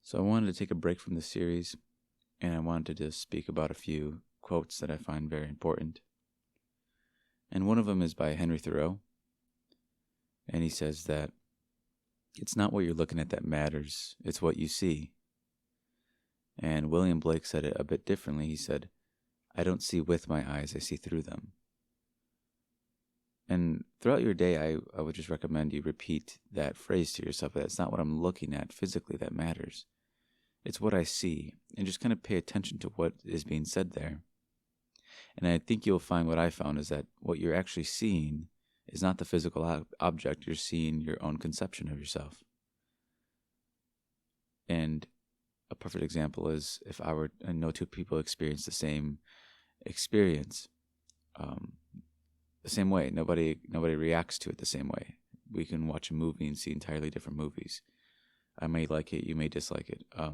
So I wanted to take a break from the series, and I wanted to just speak about a few quotes that I find very important. And one of them is by Henry Thoreau, and he says that it's not what you're looking at that matters, it's what you see. And William Blake said it a bit differently. He said, I don't see with my eyes, I see through them. And throughout your day, I would just recommend you repeat that phrase to yourself. That's not what I'm looking at physically that matters. It's what I see. And just kind of pay attention to what is being said there. And I think you'll find what I found is that what you're actually seeing is not the physical object. You're seeing your own conception of yourself. And a perfect example is if I know two people experience the same experience, the same way. Nobody reacts to it the same way. We can watch a movie and see entirely different movies. I may like it, you may dislike it. I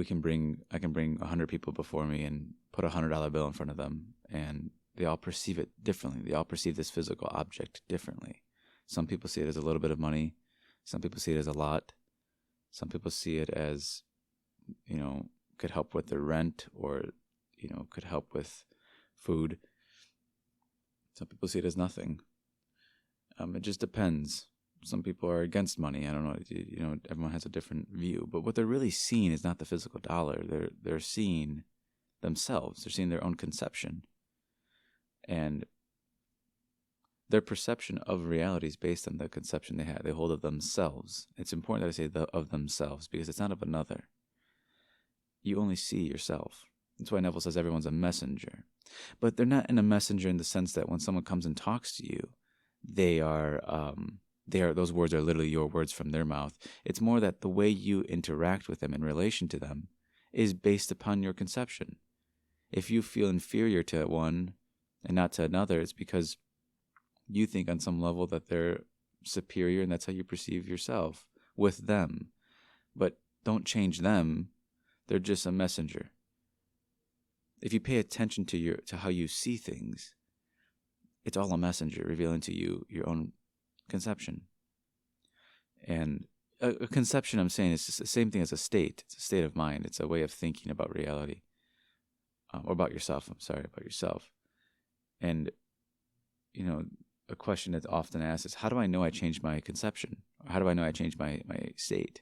can bring 100 people before me and put $100 bill in front of them, and they all perceive it differently. They all perceive this physical object differently. Some people see it as a little bit of money. Some people see it as a lot. Some people see it as, could help with their rent or, could help with food. Some people see it as nothing. It just depends. Some people are against money. I don't know. Everyone has a different view. But what they're really seeing is not the physical dollar. They're seeing themselves. They're seeing their own conception. And their perception of reality is based on the conception they hold of themselves. It's important that I say of themselves because it's not of another. You only see yourself. That's why Neville says everyone's a messenger. But they're not a messenger in the sense that when someone comes and talks to you, those words are literally your words from their mouth. It's more that the way you interact with them in relation to them is based upon your conception. If you feel inferior to one and not to another, it's because you think on some level that they're superior and that's how you perceive yourself with them. But don't change them. They're just a messenger. If you pay attention to how you see things, it's all a messenger revealing to you your own conception. And a conception, I'm saying, is just the same thing as a state. It's a state of mind. It's a way of thinking about reality. Or about yourself. About yourself. And, a question that's often asked is, how do I know I changed my conception? Or how do I know I changed my state?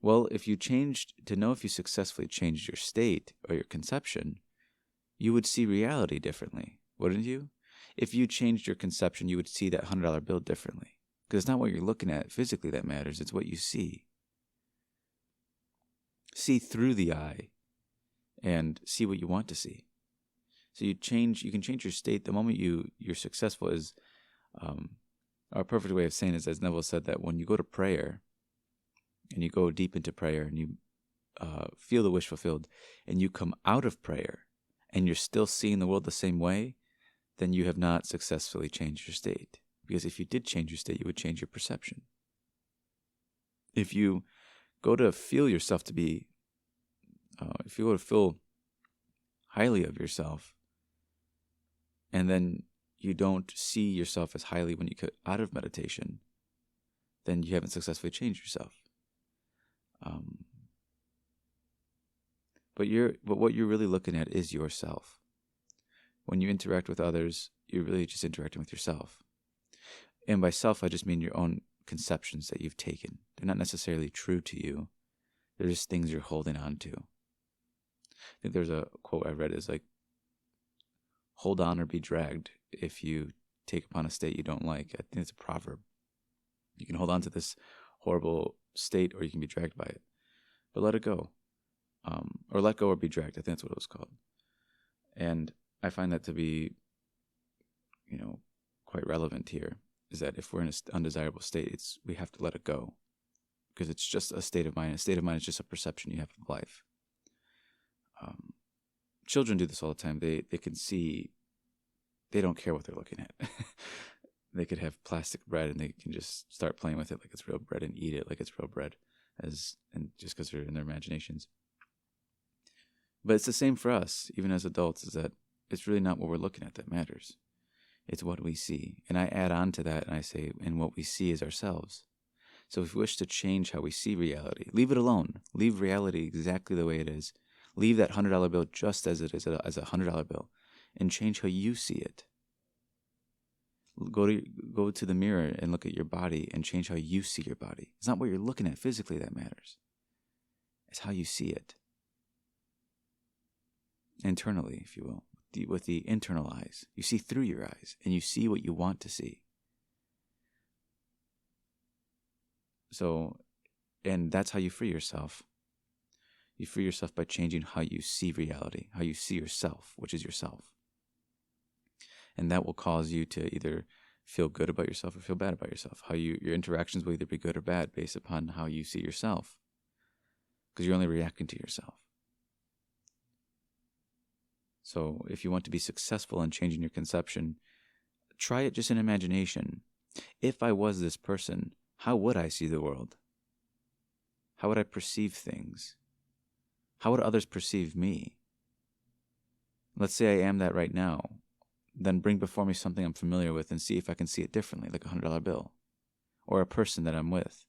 Well, if you successfully changed your state or your conception, you would see reality differently, wouldn't you? If you changed your conception, you would see that $100 bill differently. Because it's not what you're looking at physically that matters, it's what you see. See through the eye and see what you want to see. So you can change your state the moment you're successful. Is our perfect way of saying is, as Neville said, that when you go to prayer and you go deep into prayer and you feel the wish fulfilled and you come out of prayer and you're still seeing the world the same way, then you have not successfully changed your state. Because if you did change your state, you would change your perception. If you go to feel yourself to be, if you go to feel highly of yourself, and then you don't see yourself as highly when you get out of meditation, then you haven't successfully changed yourself. But what you're really looking at is yourself. When you interact with others, you're really just interacting with yourself. And by self, I just mean your own conceptions that you've taken. They're not necessarily true to you. They're just things you're holding on to. I think there's a quote I read is like, hold on or be dragged if you take upon a state you don't like. I think it's a proverb. You can hold on to this horrible state or you can be dragged by it. But let it go. Or let go or be dragged. I think that's what it was called. And I find that to be, quite relevant here, is that if we're in an undesirable state, we have to let it go. Because it's just a state of mind. A state of mind is just a perception you have of life. Children do this all the time. They can see, they don't care what they're looking at. They could have plastic bread and they can just start playing with it like it's real bread and eat it like it's real bread, and just because they're in their imaginations. But it's the same for us, even as adults, is that it's really not what we're looking at that matters. It's what we see. And I add on to that and I say, and what we see is ourselves. So if we wish to change how we see reality, leave it alone. Leave reality exactly the way it is. Leave that $100 bill just as it is, as a $100 bill, and change how you see it. Go to the mirror and look at your body and change how you see your body. It's not what you're looking at physically that matters. It's how you see it. Internally, if you will. With the internal eyes. You see through your eyes and you see what you want to see. So, and that's how you free yourself. You free yourself by changing how you see reality, how you see yourself, which is yourself. And that will cause you to either feel good about yourself or feel bad about yourself. Your interactions will either be good or bad based upon how you see yourself. Because you're only reacting to yourself. So if you want to be successful in changing your conception, try it just in imagination. If I was this person, how would I see the world? How would I perceive things? How would others perceive me? Let's say I am that right now. Then bring before me something I'm familiar with and see if I can see it differently, like a $100 bill. Or a person that I'm with.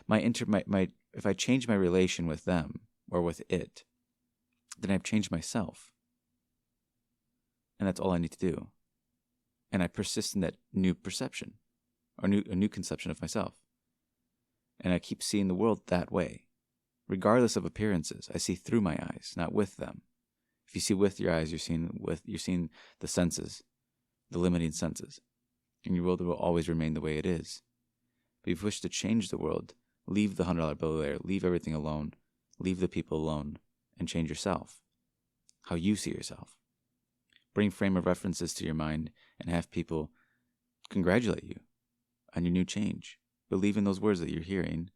If I change my relation with them or with it, then I've changed myself. And that's all I need to do. And I persist in that new perception, or a new conception of myself. And I keep seeing the world that way. Regardless of appearances, I see through my eyes, not with them. If you see with your eyes, you're seeing the senses, the limiting senses. And your world will always remain the way it is. But if you wish to change the world, leave the $100 bill there, leave everything alone, leave the people alone, and change yourself, how you see yourself. Bring frame of references to your mind and have people congratulate you on your new change. Believe in those words that you're hearing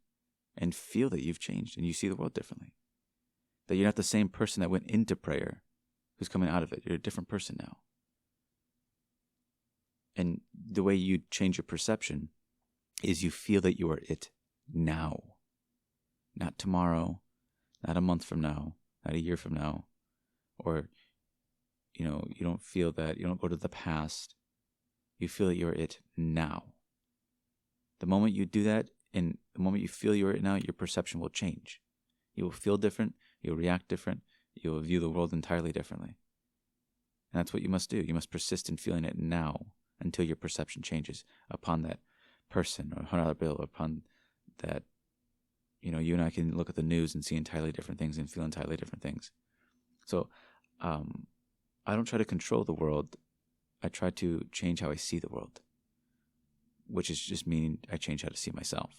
and feel that you've changed and you see the world differently. That you're not the same person that went into prayer who's coming out of it. You're a different person now. And the way you change your perception is you feel that you are it now. Not tomorrow, not a month from now, not a year from now. Or, you don't feel that, you don't go to the past. You feel that you're it now. The moment you do that, and the moment you feel you're it now, your perception will change. You will feel different, you'll react different, you will view the world entirely differently. And that's what you must do. You must persist in feeling it now until your perception changes upon that person or $100 bill, upon that, you and I can look at the news and see entirely different things and feel entirely different things. So I don't try to control the world. I try to change how I see the world, which is just meaning I change how to see myself.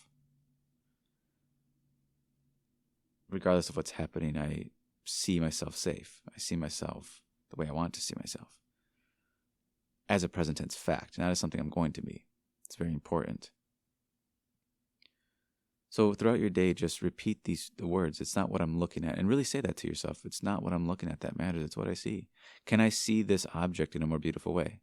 Regardless of what's happening, I see myself safe. I see myself the way I want to see myself. As a present tense fact, not as something I'm going to be. It's very important. So throughout your day, just repeat the words. It's not what I'm looking at. And really say that to yourself. It's not what I'm looking at that matters. It's what I see. Can I see this object in a more beautiful way?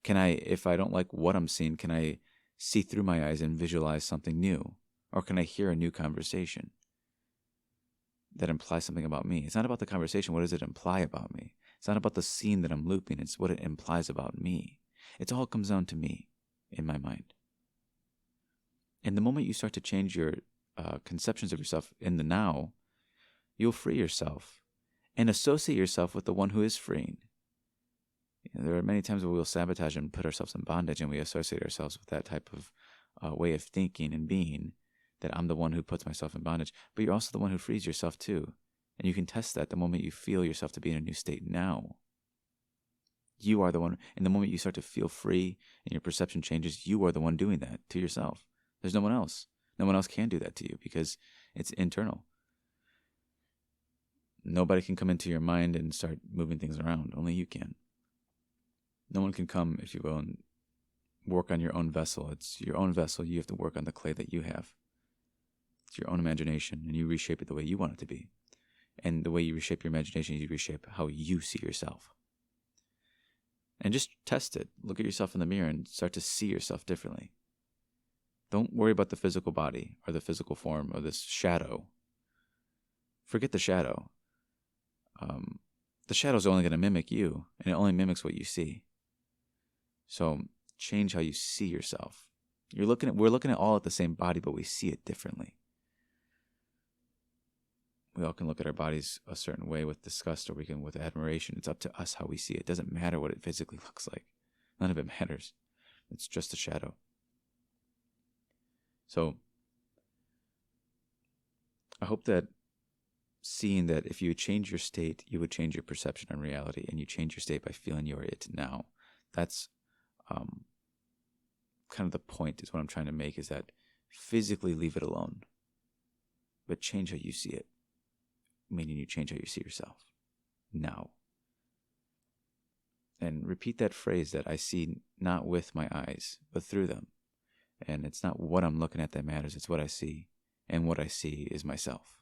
Can I, if I don't like what I'm seeing, can I see through my eyes and visualize something new? Or can I hear a new conversation that implies something about me? It's not about the conversation. What does it imply about me? It's not about the scene that I'm looping. It's what it implies about me. It all comes down to me in my mind. And the moment you start to change your conceptions of yourself in the now, you'll free yourself and associate yourself with the one who is freeing. There are many times where we'll sabotage and put ourselves in bondage, and we associate ourselves with that type of way of thinking and being, that I'm the one who puts myself in bondage. But you're also the one who frees yourself too. And you can test that the moment you feel yourself to be in a new state now. You are the one, and the moment you start to feel free and your perception changes, you are the one doing that to yourself. There's no one else. No one else can do that to you because it's internal. Nobody can come into your mind and start moving things around. Only you can. No one can come, if you will, and work on your own vessel. It's your own vessel. You have to work on the clay that you have. It's your own imagination, and you reshape it the way you want it to be. And the way you reshape your imagination, you reshape how you see yourself. And just test it. Look at yourself in the mirror and start to see yourself differently. Don't worry about the physical body or the physical form or this shadow. Forget the shadow. The shadow's only going to mimic you, and it only mimics what you see. So change how you see yourself. We're looking at all at the same body, but we see it differently. We all can look at our bodies a certain way with disgust, or we can with admiration. It's up to us how we see it. It doesn't matter what it physically looks like. None of it matters. It's just a shadow. So I hope that seeing that if you would change your state, you would change your perception on reality, and you change your state by feeling you're it now. That's kind of the point, is what I'm trying to make, is that physically leave it alone, but change how you see it, meaning you change how you see yourself now. And repeat that phrase that I see not with my eyes, but through them. And it's not what I'm looking at that matters, it's what I see. And what I see is myself.